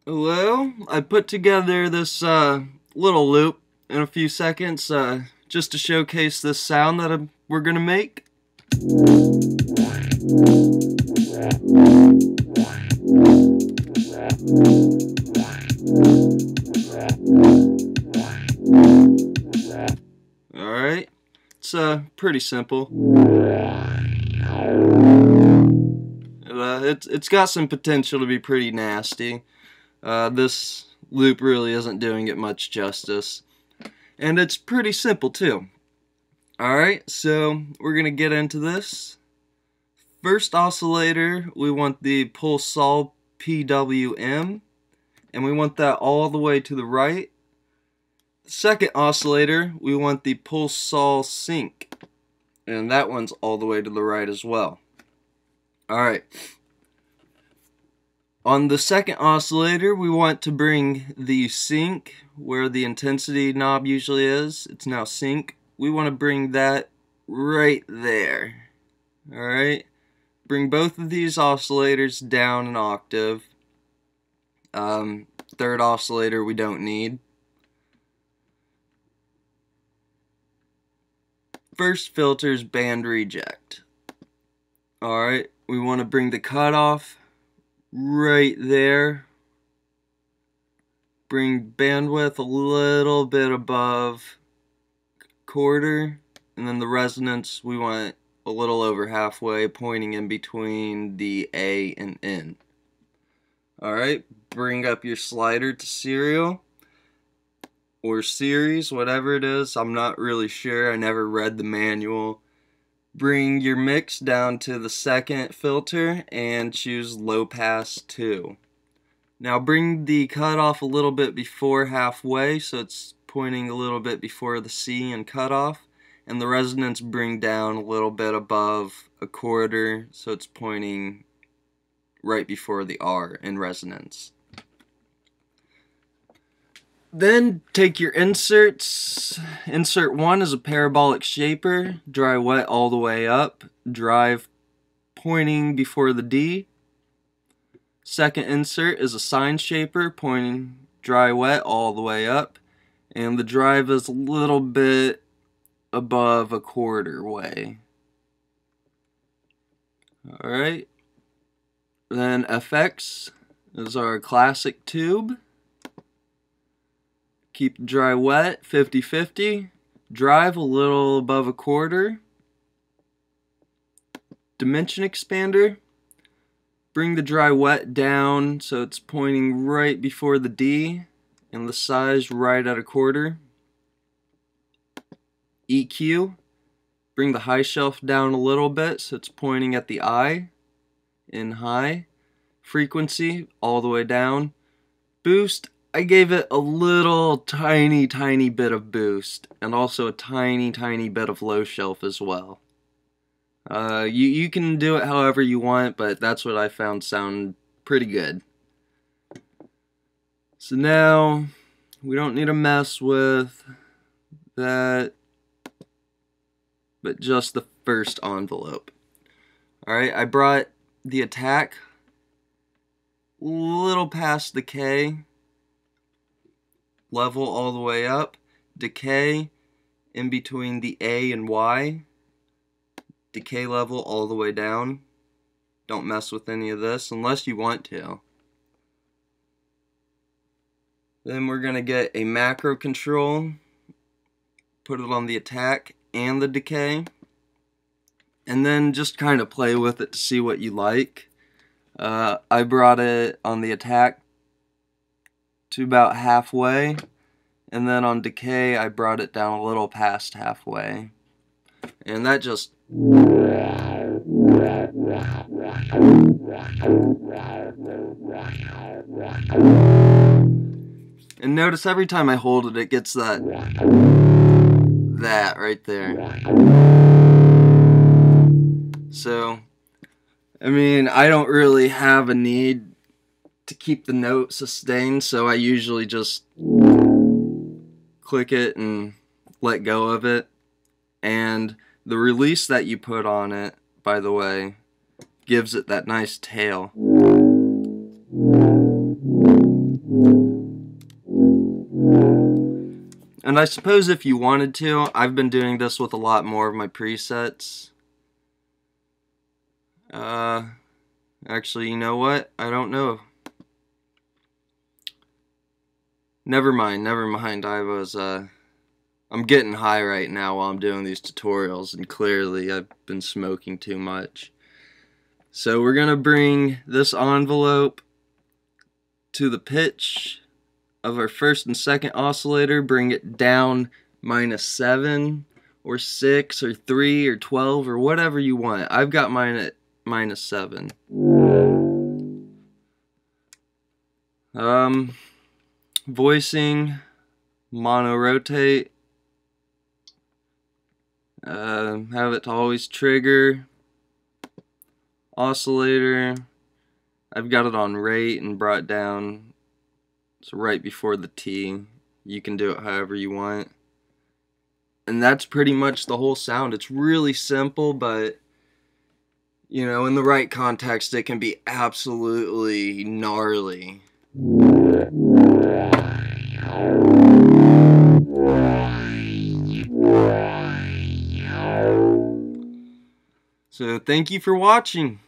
Hello, I put together this little loop in a few seconds just to showcase this sound that we're gonna make. Alright, it's pretty simple. It's got some potential to be pretty nasty. This loop really isn't doing it much justice. And it's pretty simple too. Alright, so we're gonna get into this. First oscillator, we want the pulse sol PWM, and we want that all the way to the right. Second oscillator, we want the pulse sol sync, and that one's all the way to the right as well. Alright. On the second oscillator, we want to bring the sync where the intensity knob usually is. It's now sync. We want to bring that right there. Alright. Bring both of these oscillators down an octave. Third oscillator we don't need. First filter's band reject. Alright, we want to bring the cutoff right there. Bring bandwidth a little bit above quarter, and then the resonance we want a little over halfway, pointing in between the A and N. Alright, bring up your slider to serial or series, whatever it is. I'm not really sure, I never read the manual. Bring your mix down to the second filter and choose low pass 2. Now bring the cutoff a little bit before halfway, so it's pointing a little bit before the C and cutoff, and the resonance bring down a little bit above a quarter, so it's pointing right before the R in resonance. Then take your inserts. Insert 1 is a parabolic shaper, dry wet all the way up, drive pointing before the D. Second insert is a sine shaper, pointing dry wet all the way up, and the drive is a little bit above a quarter way. Alright. Then FX is our classic tube. Keep dry wet, 50-50. Drive a little above a quarter. Dimension expander. Bring the dry wet down so it's pointing right before the D, and the size right at a quarter. EQ. Bring the high shelf down a little bit so it's pointing at the I in high. Frequency all the way down. Boost. I gave it a little tiny bit of boost, and also a tiny bit of low shelf as well. You can do it however you want, but that's what I found sound pretty good. So now, we don't need to mess with that, but just the first envelope. Alright, I brought the attack a little past the K. Level all the way up, decay in between the A and Y, decay level all the way down. Don't mess with any of this unless you want to. Then we're going to get a macro control, put it on the attack and the decay, and then just kind of play with it to see what you like. I brought it on the attack to about halfway, and then on decay I brought it down a little past halfway, and that just and notice every time I hold it, it gets that right there. So I mean, I don't really have a need to keep the note sustained, so I usually just click it and let go of it. And the release that you put on it, by the way, gives it that nice tail. And I suppose if you wanted to, I've been doing this with a lot more of my presets. Actually, you know what? I don't know. Never mind. I'm getting high right now while I'm doing these tutorials, and clearly I've been smoking too much. So we're gonna bring this envelope to the pitch of our first and second oscillator, bring it down -7 or 6 or 3 or 12 or whatever you want. I've got mine at -7. Voicing, mono rotate, have it to always trigger. Oscillator, I've got it on rate and brought down, so right before the T. You can do it however you want. And that's pretty much the whole sound. It's really simple, but you know, in the right context, it can be absolutely gnarly. So thank you for watching.